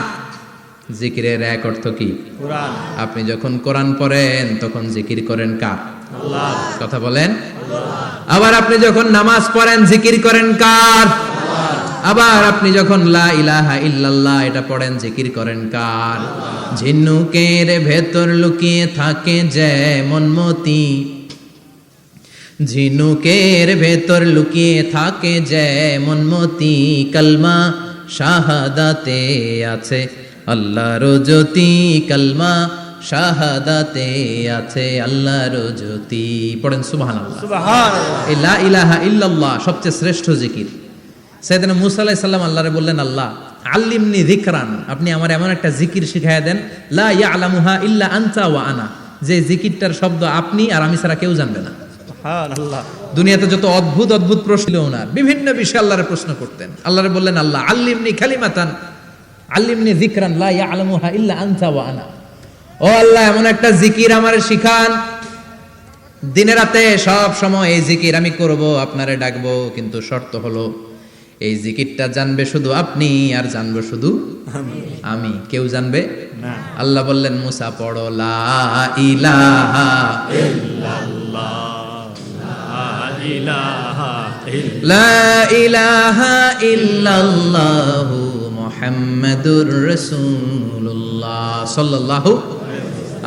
জিকিরের এক অর্থ কি? কোরআন। আপনি যখন কোরআন পড়েন তখন জিকির করেন কার? আল্লাহ। কথা বলেন। আবার আপনি যখন নামাজ পড়েন জিকির করেন কার? আল্লাহ। আবার আপনি যখন লা ইলাহা ইল্লাল্লাহ এটা পড়েন জিকির করেন কার? ঝিনুকের ভেতর লুকিয়ে থাকে যেমন মতি, ঝিনুকের ভেতর লুকিয়ে থাকে যেমন মতি, কালমা শাহাদাতে আছে আল্লাহর জ্যোতি, কালমা শাহাদাতে আছে আল্লাহর জ্যোতি। পড়েন সুবহানাল্লাহ। সুবহানাল্লাহ। এই লা ইলাহা ইল্লাল্লাহ সবচেয়ে শ্রেষ্ঠ জিকির। সাইয়েদনা মুসা আলাইহিস সালাম আল্লাহরে বললেন, আল্লাহ আল্লিমনি যিকরান, আপনি আমার এমন একটা জিকির শিখায়া দেন, লা ইয়ালামুহা ইল্লা আনতা ওয়া আনা, যে জিকিরটার শব্দ আপনি আর আমি ছাড়া কেউ জানবে না। সুবহানাল্লাহ। দুনিয়াতে যত অদ্ভুত অদ্ভুত প্রশ্ন ওনার, বিভিন্ন বিষয়ে আল্লাহরে প্রশ্ন করতেন। আল্লাহরে বললেন, আল্লাহ আল্লিমনি কালিমাতান, আল্লিমনি যিকরান লা ইয়ালামুহা ইল্লা আনতা ওয়া আনা, ও আল্লাহ এমন একটা জিকির আমারে শিখান, দিনে রাতে সব সময় এই জিকির আমি করব, আপনারে ডাকবো, কিন্তু শর্ত হলো এই জিকিরটা জানবে শুধু আপনি আর জানবো শুধু আমি, কেউ জানবে না। আল্লাহ বললেন মুসা পড়ো লা ইলাহা ইল্লাল্লাহ, লা ইলাহা ইল্লাল্লাহ, লা ইলাহা ইল্লাল্লাহু মুহাম্মাদুর রাসূলুল্লাহ সাল্লাল্লাহু।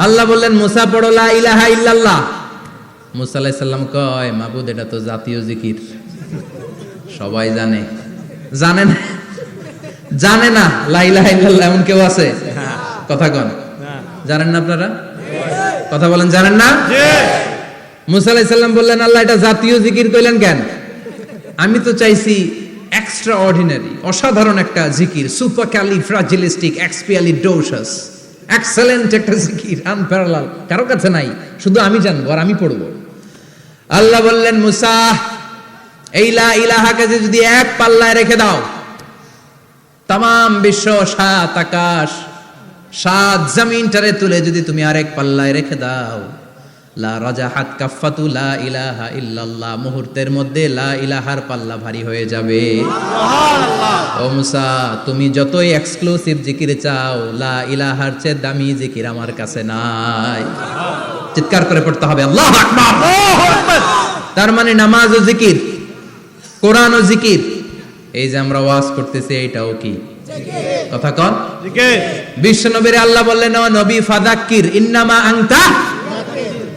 আল্লাহ বললেন মুসা পড়ো লা ইলাহা ইল্লাল্লাহ। মুসা আলাইহিস সালাম কয় মাবুদ এটা তো জাতীয় জিকির, সবাই জানে। জানে না, জানে না লা ইলাহা ইল্লাল্লাহ এমন কেউ আছে? কথা কন, জানেন না আপনারা? কথা বলেন, জানেন না? মুসা আলাইহিস সালাম বললেন আল্লাহ এটা জাতীয় জিকির কইলেন কেন? আমি তো চাইছি এক্সট্রা অর্ডিনারি, অসাধারণ একটা জিকির, সুপারক্যালিফ্রাজিলিস্টিক এক্সপিয়ালিডোসাস, এক্সেলেন্ট একটা জিকির, আনপ্যারালাল, কারো কাছে নাই, শুধু আমি জানবো আর আমি পড়বো। আল্লাহ বললেন মুসা এই লা ইলাহাকে যদি এক পাল্লায় রেখে দাও, তামাম বিশ্ব, সাত আকাশ, সাত জমিনটারে তুলে যদি তুমি আরেক পাল্লায় রেখে দাও, লা রাজাহাত কাফাতু লা ইলাহা ইল্লাল্লাহ, মুহূর্তের মধ্যে লা ইলাহার পাল্লা ভারী হয়ে যাবে। ও মুসা তুমি যতই এক্সক্লুসিভ জিকির চাও, লা ইলাহার চেয়ে দামি জিকির আমার কাছে নাই। চিৎকার করে পড়তে হবে আল্লাহু আকবার। তার মানে নামাজ ও জিকির, কোরআন ও জিকির, এই যে আমরা ওয়াজ করতেছি এটাও কি কথা কন? বিশ্ব নবীর আল্লাহ বললেন ও নবী ফাযাক্কির ইন্নামা আনতা,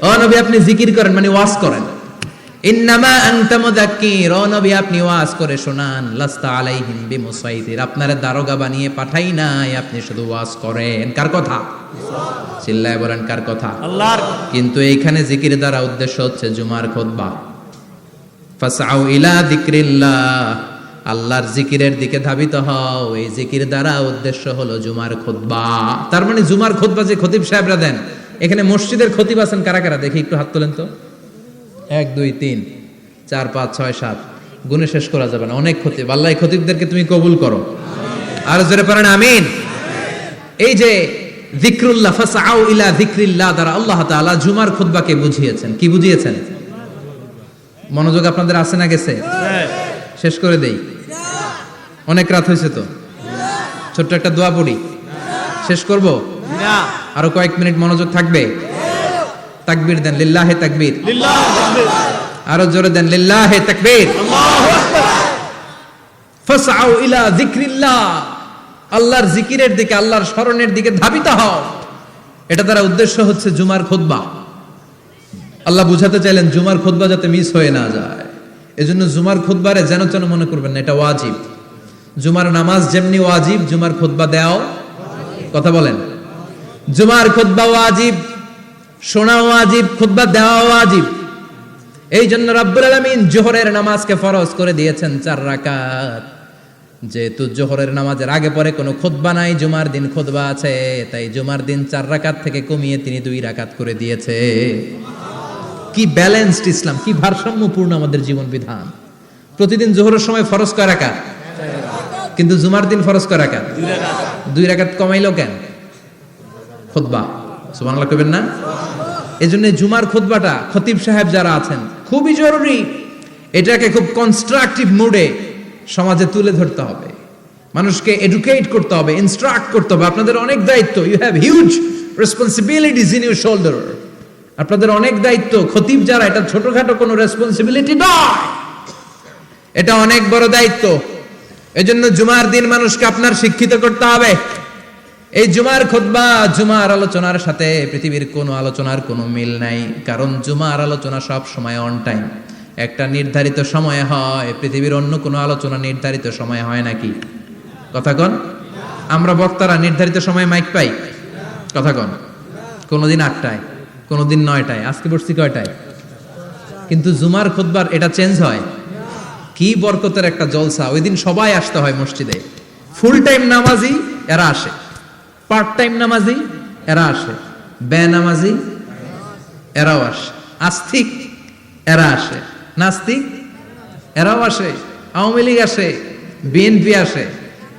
ও নবী আপনি জিকির করেন মানে ওয়াজ করেন। ইন্নামা আনতা মুযাক্কির, ও নবী আপনি ওয়াজ করে শোনান। লাস্তা আলাইহিম বিমুসাইতির, আপনারে দারোগা বানিয়ে পাঠাই নাই, আপনি শুধু ওয়াজ করেন। কার কথা? চিল্লায় বলেন কার কথা? আল্লাহর। কিন্তু এইখানে জিকির দ্বারা উদ্দেশ্য হচ্ছে জুমার খুতবা। ফাসআউ ইলা যিকরিল্লাহ, আল্লাহর জিকিরের দিকে ধাবিত হও, এই জিকির দ্বারা উদ্দেশ্য হলো জুমার খুতবা। তার মানে জুমার খুতবা যে খতিব সাহেবরা দেন, এখানে মসজিদের খতিব আছেন কারা কারা দেখি একটু হাত তোলেন তো। 1 2 3 4 5 6 7, গুণে শেষ করা যাবে না, অনেক খতিব। আল্লাহ এই খতিবদেরকে তুমি কবুল করো, আর জোরে পড়েন আমিন। এই যে যিকরুল্লাহ, ফাসআউ ইলা যিকরিল্লাহ দ্বারা আল্লাহ তাআলা জুমার খুতবাকে বুঝিয়েছেন। কি বুঝিয়েছেন? মনোযোগ আপনাদের আছে না গেছে? শেষ করে দেই, অনেক রাত হয়েছে তো। ছোট্ট একটা দোয়া পড়ি, শেষ করব? না, আরো কয়েক মিনিট মনোযোগ থাকবে। তাকবীর দেন, লিল্লাহে তাকবীর। লিল্লাহি তাকবীর, আরো জোরে দেন, লিল্লাহে তাকবীর। আল্লাহু আকবার। ফাসআউ ইলা যিকরিল্লাহ, আল্লাহর জিকিরের দিকে, আল্লাহর স্মরণের দিকে ধাবিত হও। এটা দ্বারা উদ্দেশ্য হচ্ছে জুমার খুতবা। আল্লাহ বুঝাতে চাইলেন জুমার খুতবা যাতে মিস হয়ে না যায়, এজন্য জুমার খুতবারে যেন তেন মনে করবেন না, এটা ওয়াজিব। জুমার নামাজ যেমনি ওয়াজিব, জুমার খুতবা দেওয়াও, কথা বলেন, জুমার খুতবা ওয়াজিব, শোনা ওয়াজিব, খুতবা দেওয়া ওয়াজিব। এই জন্য রাব্বুল আলামিন জোহরের নামাজকে ফরজ করে দিয়েছেন 4 রাকাত। যেহেতু জোহরের নামাজের আগে পরে কোনো খুতবা নাই, জুমার দিন খুতবা আছে, তাই জুমার দিন 4 রাকাত থেকে কমিয়ে তিনি 2 রাকাত করে দিয়েছে। কি ব্যালেন্সড ইসলাম, কি ভারসাম্যপূর্ণ আমাদের জীবন বিধান। প্রতিদিন জোহরের সময় ফরজ কয় রাকাত, কিন্তু জুমার দিন ফরজ কয় রাকাত? 2 রাকাত কমাইলো কেন? খুতবা, সুবহানাল্লাহ কইবেন না? এজন্য জুমার খুতবাটা খতিব সাহেব যারা আছেন খুবই জরুরি। এটাকে খুব কনস্ট্রাকটিভ মুডে সমাজে তুলে ধরতে হবে, মানুষকে এডুকেট করতে হবে, ইনস্ট্রাক্ট করতে হবে। আপনাদের অনেক দায়িত্ব, you have huge responsibilities in your shoulder. আপনাদের অনেক দায়িত্ব। খতিব যারা, এটা ছোটখাটো কোনো রেসপন্সিবিলিটি নয়, এটা অনেক বড় দায়িত্ব। এজন্য জুমার দিন মানুষকে আপনার শিক্ষিত করতে হবে। এই জুমার খুতবা, জুমার আলোচনার সাথে পৃথিবীর কোনো আলোচনার কোনো মিল নাই, কারণ জুমার আলোচনা সব সময় অন টাইম, একটা নির্ধারিত সময়ে হয়। পৃথিবীর অন্য কোনো আলোচনা নির্ধারিত সময়ে হয় নাকি? কথা কন। আমরা বক্তারা নির্ধারিত সময়ে মাইক পাই? কথা কন। কোনোদিন 8টায়, কোনোদিন 9টায়, আজকে বসছি কয়টায়? কিন্তু জুমার খুতবার এটা চেঞ্জ হয়। কি বরকতের একটা জলসা! ওই দিন সবাই আসতে হয় মসজিদে। ফুল টাইম নামাজি এরা আসে, পার্ট টাইম নামাজি এরা আসে, বেনামাজি এরাও আসে, আস্তিক এরা আসে, নাস্তিক এরাও আসে, আওয়ামী লীগ আসে, বিএনপি আসে,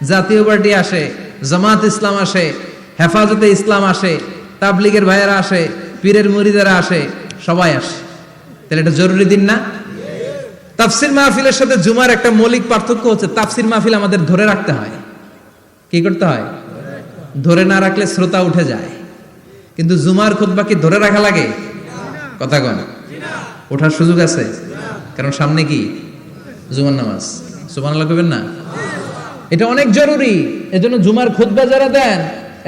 জাতীয় পার্টি আসে, জামাত ইসলাম আসে, হেফাজতে ইসলাম আসে, তাবলীগের ভাইয়েরা আসে, পীরের মুরিদেরা আসে, সবাই আসে। তাহলে এটা জরুরি দিন না? তাফসির মাহফিলের সাথে জুমার একটা মৌলিক পার্থক্য হচ্ছে, তাফসির মাহফিল আমাদের ধরে রাখতে হয়। কি করতে হয়? ধরে না রাখলে শ্রোতা উঠে যায়। কিন্তু জুমার খুতবা কি ধরে রাখা লাগে? কথা কন, ওঠার সুযোগ আছে? কারণ সামনে কি জুমার নামাজ। সুবহানাল্লাহ কইবেন না? এটা অনেক জরুরি। এজন্য জুমার খুতবা যারা দেন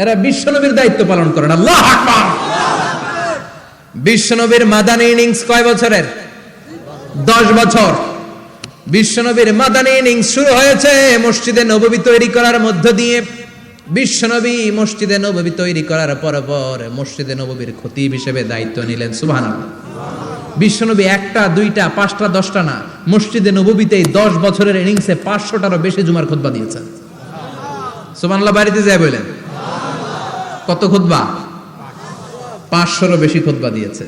এরা বিশ্বনবীর দায়িত্ব পালন করেন। আল্লাহু আকবার। বিশ্বনবীর মাদানী ইনিংস কয় বছরের? 10 বছর। বিশ্বনবীর মাদানী ইনিংস শুরু হয়েছে মসজিদে নববী তৈরি করার মধ্য দিয়ে। বিশ্বনবী মসজিদে নববী তৈরি করার পর মসজিদে নববীর খতিব হিসেবে দায়িত্ব নিলেন। সুবহানাল্লাহ। বিশ্বনবী একটা, দুইটা, পাঁচটা, 10টা না, মসজিদে নববীতে 10 বছরের ইনিংসে 500টারও বেশি জুমার খুতবা দিয়েছেন। সুবহানাল্লাহ। বাড়িতে যায় বলেন কত খুতবা? 500রও বেশি খুতবা দিয়েছে।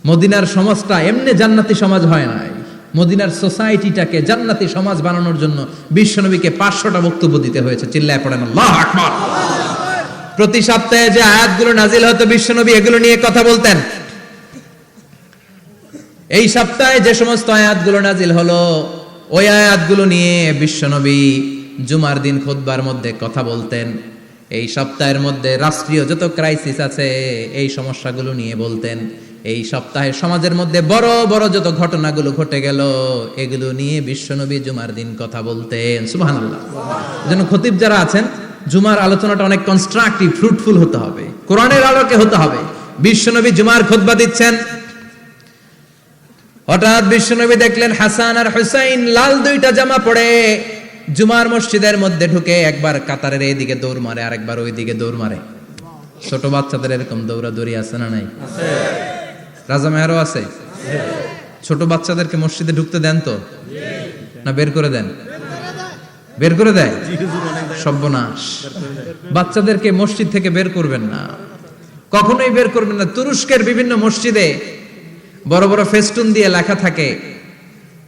মদিনার সমাজটা এমনি জান্নাতি সমাজ হয় নাই। মদিনার সোসাইটিটাকে জান্নাতি সমাজ বানানোর জন্য বিশ্বনবীকে 500টা বক্তব্য দিতে হয়েছে। চিল্লায় পড়েন আল্লাহু আকবার। প্রতি সপ্তাহে যে আয়াতগুলো নাজিল হতো বিশ্বনবী এগুলো নিয়ে কথা বলতেন। এই সপ্তাহে যে সমস্ত আয়াতগুলো নাজিল হলো ওই আয়াতগুলো নিয়ে বিশ্বনবী জুমার দিন খুতবার মধ্যে কথা বলতেন। এই সপ্তাহের মধ্যে রাষ্ট্রীয় যত ক্রাইসিস আছে এই সমস্যাগুলো নিয়ে বলতেন। এই সপ্তাহে সমাজের মধ্যে বড় বড় যত ঘটনাগুলো ঘটে গেল এগুলো নিয়ে বিশ্বনবী জুমার দিন কথা বলতেন। সুবহানাল্লাহ। যেন খতিব যারা আছেন জুমার আলোচনাটা অনেক কনস্ট্রাকটিভ, ফ্রুটফুল হতে হবে, কোরআনের আলোকে হতে হবে। বিশ্বনবী জুমার খুতবা দিচ্ছেন, হঠাৎ বিশ্বনবী দেখলেন হাসান আর হুসাইন লাল 2টা জামা পরে জুমার মসজিদের মধ্যে ঢুকে একবার কাতারের এইদিকে দৌড় মারে, আরেকবার ওইদিকে দৌড় মারে। ছোট বাচ্চাদের এরকম দৌড়াদৌড়ি আছে না নাই? রাজা মেয়ারও আছে। ছোট বাচ্চাদেরকে মসজিদে ঢুকতে দেন তো না বের করে দেন? বের করে দেয়। সর্বনাশ। বাচ্চাদেরকে মসজিদ থেকে বের করবেন না, কখনোই বের করবেন না। তুরস্কের বিভিন্ন মসজিদে বড় বড় ফেস্টুন দিয়ে লেখা থাকে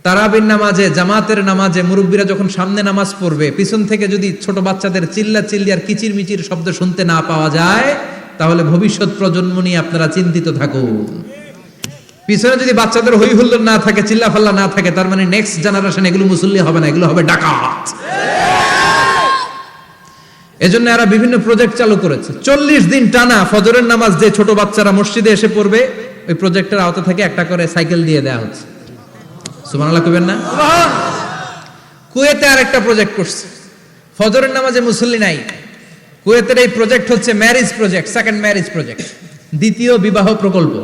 তারাবির নামাজে, জামাতের নামাজে মুরব্বীরা যখন সামনে নামাজ পড়বে পিছন থেকে যদি ছোট বাচ্চাদের চিল্লা চিল্লি আর কিচির মিচির শব্দ শুনতে না পাওয়া যায় তাহলে ভবিষ্যৎ প্রজন্ম নিয়ে আপনারা চিন্তিত থাকুন। পিছনে যদি বাচ্চাদের হই হুল্লোড় না থাকে, চিল্লা ফাল্লা না থাকে, তার মানে নেক্সট জেনারেশন এগুলো মুসল্লি হবে না, এগুলো হবে ডাকাত। এজন্য এরা বিভিন্ন প্রজেক্ট চালু করেছে। 40 দিন টানা ফজরের নামাজ যে ছোট বাচ্চারা মসজিদে এসে পড়বে ওই প্রজেক্টের আওতা থেকে একটা করে সাইকেল দিয়ে দেওয়া হচ্ছে। সুবহানাল্লাহ কইবেন না? কুয়েতে আরেকটা প্রজেক্ট করছে, ফজরের নামাজে মুসল্লি নাই। কুয়েতের এই প্রজেক্ট হচ্ছে marriage project, second marriage project, দ্বিতীয় বিবাহ প্রকল্প।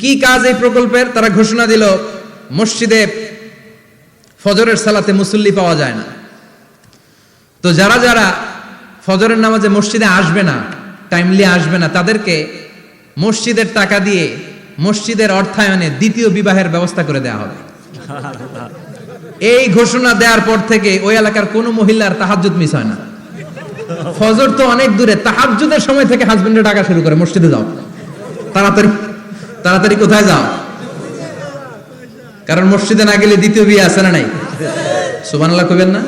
কি কাজ এই প্রকল্পের? তারা ঘোষণা দিল মসজিদে ফজরের সালাতে মুসল্লি পাওয়া যায় না, তো যারা যারা ফজরের নামাজে মসজিদে আসবে না, টাইমলি আসবে না, তাদেরকে মসজিদের টাকা দিয়ে মসজিদের অর্থায়নে দ্বিতীয় বিবাহের ব্যবস্থা করে দেওয়া হবে। এই ঘোষণা দেওয়ার পর থেকে ওই এলাকার কোন মহিলার তাহাজ্জুদ মিস হয় না। ফজর তো অনেক দূরে, তাহাজ্জুদের সময় থেকে হাজবেন্ডের ডাকা শুরু করে মসজিদে যাও, তাড়াতাড়ি তাড়াতাড়ি কোথায় যাও, কারণ মসজিদে না গেলে দ্বিতীয় বিয়ে আছে না নাই? সুবহানাল্লাহ কইবেন না?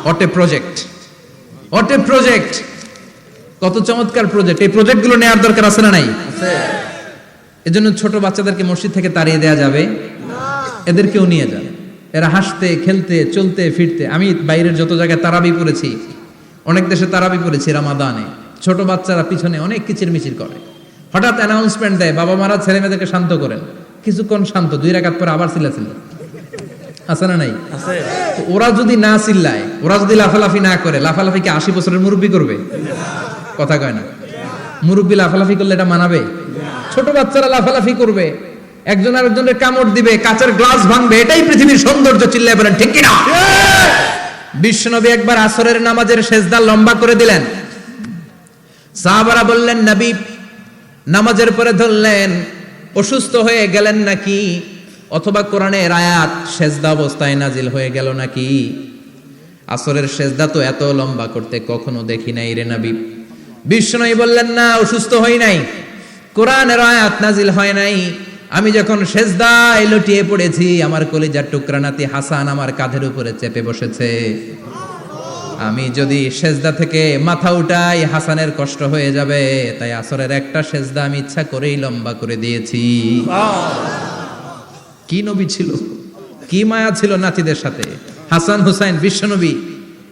What a project, what a project, কত চমৎকার প্রজেক্ট। এই প্রজেক্টগুলো নেওয়ার দরকার আছে না নাই? এজন্য ছোট বাচ্চাদেরকে মসজিদ থেকে তাড়িয়ে দেওয়া যাবে না, এদেরকেও নিয়ে যান। এরা হাসতে খেলতে চলতে ফিরতে, আমি বাইরের যত জায়গায় তারাবি পড়েছি, অনেক দেশে তারাবি পড়েছি রামাদানে, ছোট বাচ্চারা পিছনে অনেক কিচির মিচির করে, হঠাৎ অ্যানাউন্সমেন্ট দেয় বাবা মারা ছেলে মেয়েদেরকে শান্ত করেন, কিছুক্ষণ শান্ত, 2 রাকাত পরে আবার চিল্লাচিল্লি, আছে না নাই? ওরা যদি না চিল্লায়, ওরা যদি লাফালাফি না করে, লাফালাফি কি 80 বছরের মুরব্বী করবে? কথা কয় না। মুরব্বী লাফালাফি করলে এটা মানাবে? ছোট বাচ্চারা লাফালাফি করবে, একজন আরেকজনের কামড় দিবে, কাঁচের গ্লাস ভাঙবে, এটাই পৃথিবীর সৌন্দর্য। চিল্লায় বলেন ঠিক কিনা? বিশ্বনবী একবার আসরের নামাজের সেজদা লম্বা করে দিলেন, সাহাবারা বললেন নবী নামাজের পরে ধরলেন অসুস্থ হয়ে গেলেন নাকি, অথবা কোরআনের আয়াত সেজদা অবস্থায় নাজিল হয়ে গেল নাকি? আসরের সেজদা তো এত লম্বা করতে কখনো দেখি নাই রে নবী। বিশ্বনবী বললেন না, অসুস্থ হই নাই, কোরআনের আয়াত নাজিল হয় নাই, আমি যখন সেজদায় লুটিয়ে পড়েছি আমার কলিজার টুকরা নাতি হাসান আমার কাঁধের উপরে চেপে বসেছে। আমি যদি সেজদা থেকে মাথা উঠাই হাসানের কষ্ট হয়ে যাবে, তাই আসরের একটা সেজদা আমি ইচ্ছা করেই লম্বা করে দিয়েছি। কি নবী ছিল, কি মায়া ছিল নাতিদের সাথে। হাসান হুসাইন বিশ্বনবী,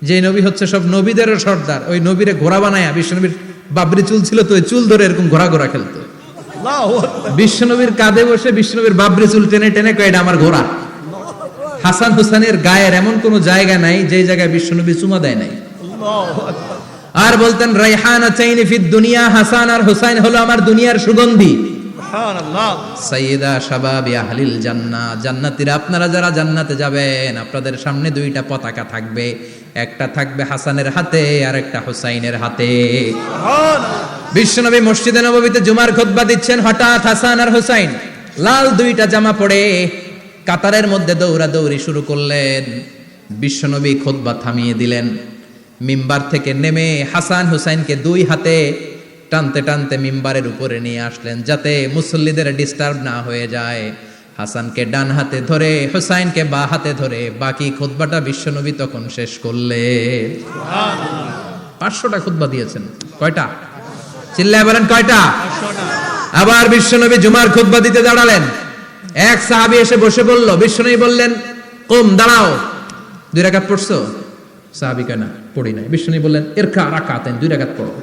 যে নবী হচ্ছে সব নবীদেরও সর্দার, ওই নবীরে ঘোড়া বানায়া, বিশ্বনবীর বাবরি চুল ছিল তো ওই চুল ধরে এরকম ঘোড়া ঘোড়া খেলতো। বিশ্বনবীর কাঁধে বসে বিশ্বনবীর বাবরি চুল টেনে টেনে কয় এটা আমার ঘোড়া। হাসান হুসাইনের গায়ের এমন কোন জায়গা নাই যে জায়গায় বিশ্বনবী চুমা দেয় নাই। আর বলতেন রাইহানাতাইনি ফিদ দুনিয়া, হাসান আর হুসাইন হলো আমার দুনিয়ার সুগন্ধি। সুবহানাল্লাহ। সাইয়্যিদা শাবাবি আহলিল জান্নাহ, জান্নাতীরা আপনারা যারা জান্নাতে যাবেন আপনাদের সামনে দুইটা পতাকা থাকবে, একটা থাকবে হাসানের হাতে আর একটা হুসাইনের হাতে। বিশ্বনবী মসজিদে নববীতে জুমার খুতবা দিচ্ছেন, হঠাৎ হাসান আর হুসাইন লাল দুইটা জামা পরে কাতারের মধ্যে দৌড়াদৌড়ি শুরু করলেন। বিশ্বনবী খুতবা থামিয়ে দিলেন, মিম্বার থেকে নেমে হাসান হুসাইনকে দুই হাতে টানতে টানতে মিম্বারের উপরে নিয়ে আসলেন যাতে মুসল্লিদের ডিস্টার্ব না হয়ে যায়। হাসানকে ডান হাতে ধরে হুসাইনকে বা হাতে ধরে বাকি খুতবাটা বিশ্বনবী তখন শেষ করলেন। 500টা খুতবা দিয়েছেন। কয়টা? চিল্লায় বলেন কয়টা? আবার বিশ্বনবী জুমার খুতবা দিতে দাঁড়ালেন। এক সাহাবী এসে বসে বলল, বিশ্বনবী বললেন কুম, দাঁড়াও, 2 রাকাত পড়ছো? সাহাবী কয় না, পড়ি নাই। বিশ্বনবী বললেন ইরকা রাকাতাইন, 2 রাকাত পড়ো।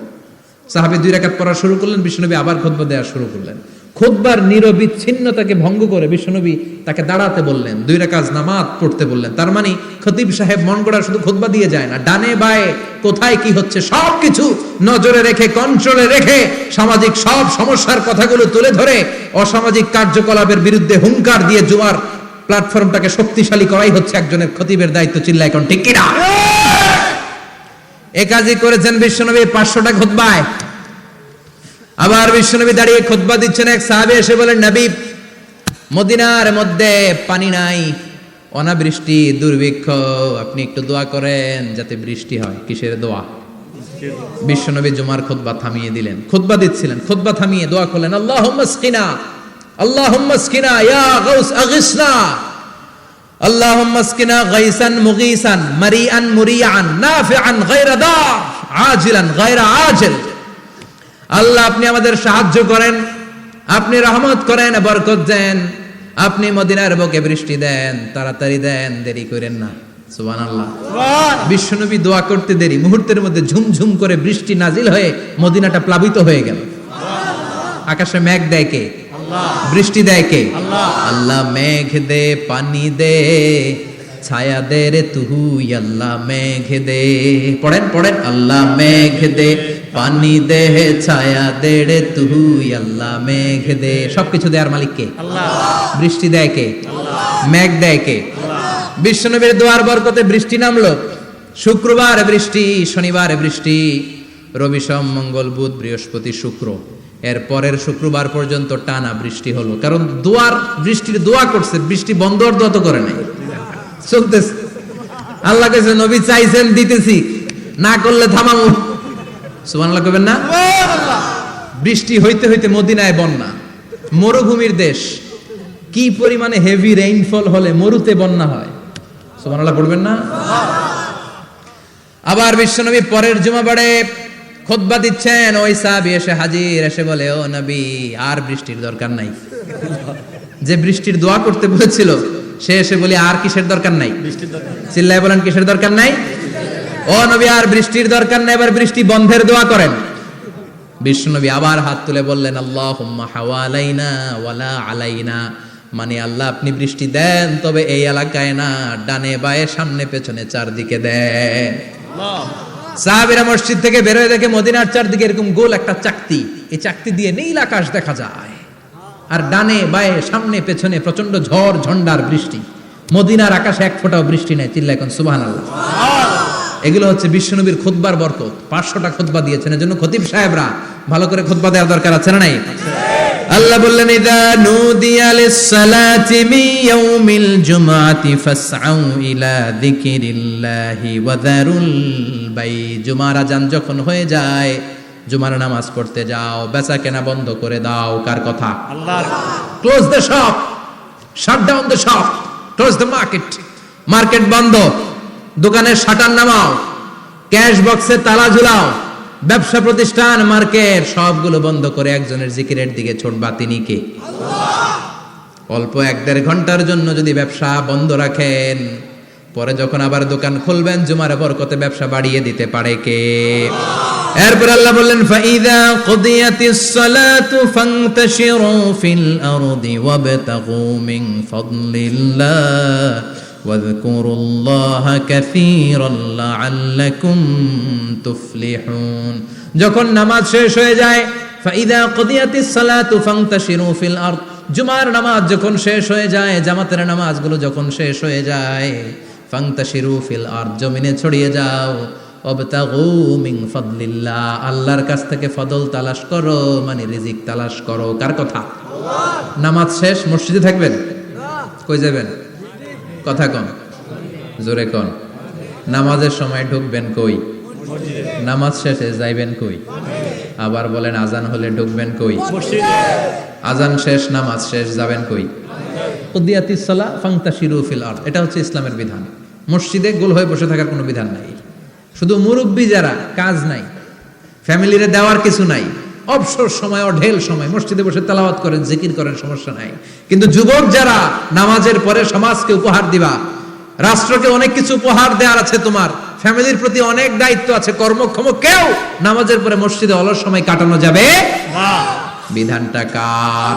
সাহাবী 2 রাকাত পড়া শুরু করলেন, বিশ্বনবী আবার খুতবা দেওয়া শুরু করলেন। খুতবার নিরবিচ্ছিন্নতাকে ভঙ্গ করে বিশ্বনবী তাকে দাঁড়াতে বললেন, 2 রাকাত নামাজ পড়তে বললেন। তার মানে খতিব সাহেব মন গড়া শুধু খুতবা দিয়ে যায় না, ডানে বায়ে কোথায় কি হচ্ছে সবকিছু নজরে রেখে, কন্ট্রোলে রেখে, সামাজিক সব সমস্যার কথাগুলো তুলে ধরে অসামাজিক কার্যকলাপের বিরুদ্ধে হুঙ্কার দিয়ে জুমার প্ল্যাটফর্মটাকে শক্তিশালী করাই হচ্ছে একজনের খতিবের দায়িত্ব। চিল্লায় কোন ঠিক কিনা? এ কাজই করেছেন বিশ্বনবী 500টা খুতবায়। আবার বিশ্বনবী দাঁড়িয়ে খুতবা দিচ্ছেন, এক সাহাবী এসে বলেন, নবী মদিনার মধ্যে পানি নাই, অনাবৃষ্টি, দুর্ভিক্ষ, আপনি একটু দোয়া করেন যাতে বৃষ্টি হয়। কিসের দোয়া? বিশ্বনবী জুমার খুতবা থামিয়ে দিলেন, খুতবা দিচ্ছিলেন, খুতবা থামিয়ে দোয়া করলেন, আল্লাহুম্মা আসকিনা, আল্লাহুম্মা আসকিনা ইয়া গাউস আগিসনা, আল্লাহুম্মা আসকিনা গাইসান মুগীসান মারিআন মুরিআন নাফিআন গায়রা দার আজিলান গায়রা আজিল। আল্লাহ আপনি আমাদের সাহায্য করেন, আপনি রহমত করেন, বরকত দেন, আপনি মদিনার বুকে বৃষ্টি দেন, তাড়াতাড়ি দেন, দেরি করেন না। সুবহানাল্লাহ। বিশ্বনবী দোয়া করতে দেরি, মুহূর্তের মধ্যে ঝুমঝুম করে বৃষ্টি নাজিল হয়ে মদিনাটা প্লাবিত হয়ে গেল। আকাশে মেঘ দেয় কে? বৃষ্টি দেয় কে? আল্লাহ মেঘ দে, পানি দে, ছায়া দে রে তুই, আল্লাহ মেঘ দে। পড়েন পড়েন, আল্লাহ মেঘ দে, পানি দে, ছায়া দে রে তুই, আল্লাহ মেঘ দে। সবকিছু দেয়ার মালিক কে? আল্লাহ। বৃষ্টি দেয় কে? আল্লাহ। মেঘ দেয় কে? বিশ্বনবীর দোয়ার বরকতে বৃষ্টি নামলো। শুক্রবার বৃষ্টি, শনিবার বৃষ্টি, রবি সোম মঙ্গল বুধ বৃহস্পতি শুক্র, এর পরের শুক্রবার পর্যন্ত টানা বৃষ্টি হলো। কারণ দোয়ার বৃষ্টির দোয়া করছে, বৃষ্টি বন্ধ আর দোয়া তো করে নাই, চলতেছে। আল্লাহ কাছে নবী চাইছেন, দিতেছি, না করলে থামাবো। সুবহানাল্লাহ কইবেন না? বৃষ্টি হইতে হইতে মদিনায় বন্যা, মরুভূমির দেশ, কি পরিমাণে হেভি রেইনফল হলে মরুতে বন্যা হয়। সুবহানাল্লাহ পড়বেন না? আবার বিশ্বনবী পরের জুমাবারে খুতবা দিচ্ছেন, ওই সাহাবী এসে হাজির, এসে বলে, ও নবী আর বৃষ্টির দরকার নাই। যে বৃষ্টির দোয়া করতে বলেছিল সে এসে বলে আর কিসের দরকার নাই? চিল্লায় বলেন কিসের দরকার নাই? ও নবী আর বৃষ্টির দরকার নাই, এবার বৃষ্টি বন্ধের দোয়া করেন। বিশ্বনবী আবার হাত তুলে বললেন, আল্লাহুম্মা হাওয়ালাইনা ওয়ালা আলাইনা, মানে আল্লাহ আপনি বৃষ্টি দেন, তবে এই এলাকায় না, ডানে বায়ে সামনে পেছনে চারদিকে দেন। সাহাবীরা মসজিদ থেকে বের হয়ে দেখে মদিনার চারদিকে এরকম গোল একটা চাকতি, এই চাকতি দিয়ে নীল আকাশ দেখা যায়, আর ডানে বায়ে সামনে পেছনে প্রচন্ড ঝড় ঝন্ডার বৃষ্টি। মদিনার আকাশে এক ফোঁটাও বৃষ্টি নেই। চিল্লায় এখন সুবহানাল্লাহ। এগুলো হচ্ছে বিশ্বনবীর খুতবার বরকত। 500টা খুতবা দিয়েছেন, এজন্য খতিব সাহেবরা ভালো করে খুতবা দেওয়ার দরকার আছে না নাই? আল্লাহ বললেন, ইযা নুদিয়া লিস-সালাতি মিন ইয়াউমিল জুমআতি ফাসআউ ইলা যিকিরিল্লাহি ওয়া যারুল বাই। জুমার আযান যখন হয়ে যায়, জুমার নামাজ পড়তে যাও, বেচা কেনা বন্ধ করে দাও। কার কথা? আল্লাহর। Close the shop, shut down the shop, close the market. Market বন্ধ, দোকানের শাটার নামাও, ক্যাশ বক্সে তালা ঝুলাও, ব্যবসা প্রতিষ্ঠান মার্কেট সবগুলো বন্ধ করে একজনের জিকিরের দিকে ছোটবা, তিনি কে? অল্প 1-1.5 ঘন্টার জন্য যদি ব্যবসা বন্ধ রাখেন, পরে যখন আবার দোকান খুলবেন জুমার বরকতে ব্যবসা বাড়িয়ে দিতে পারে কে? এরপর আল্লাহ বললেন ফাইদা কুদিয়াতিস সালাতু ফান্তাশিরু ফিল আরদি ওয়াবতাগু মিন ফাদলিল্লাহ ওয়াযকুরুল্লাহা কাসীরান লাআল্লাকুম তুফলিহুন। যখন নামাজ শেষ হয়ে যায়, ফাইদা কুদিয়াতিস সালাতু ফান্তাশিরু ফিল আরদ, জুমার নামাজ যখন শেষ হয়ে যায়, জামাতের নামাজগুলো যখন শেষ হয়ে যায়, ফান্তাশিরু ফিল আরদ, জমিনে ছড়িয়ে যাও, ওয়াবতাগু মিন ফাদলিল্লাহ, আল্লাহর কাছ থেকে ফদল তালাশ করো, মানে রিজিক তালাশ করো। কার কথা? নামাজ শেষ মসজিদে থাকবেন? কই যাবেন? কথা কন, জোরে কন। নামাজের সময় ঢুকবেন কই? নামাজ শেষে যাইবেন কই? আবার বলেন আজান হলে ঢুকবেন কই? আজান শেষ, নামাজ শেষ, যাবেন কই? কুদিয়াতিস সালাহ ফান্তাশিরু ফিল আরদ, এটা হচ্ছে ইসলামের বিধান। মসজিদে গোল হয়ে বসে থাকার কোনো বিধান নাই। শুধু মুরব্বী যারা, কাজ নাই, ফ্যামিলিরে দেওয়ার কিছু নাই, অবসর সময় অঢেল সময় মসজিদে বসে তেলাওয়াত করেন, জিকির করেন, সমস্যা নাই। কিন্তু যুবক যারা, নামাজের পরে সমাজকে উপহার দিবা, রাষ্ট্রকে অনেক কিছু উপহার দেওয়ার আছে, তোমার ফ্যামিলির প্রতি অনেক দায়িত্ব আছে, কর্মক্ষম কেউ নামাজের পরে মসজিদে অলস সময় কাটানো যাবে না। বিধানটা কার?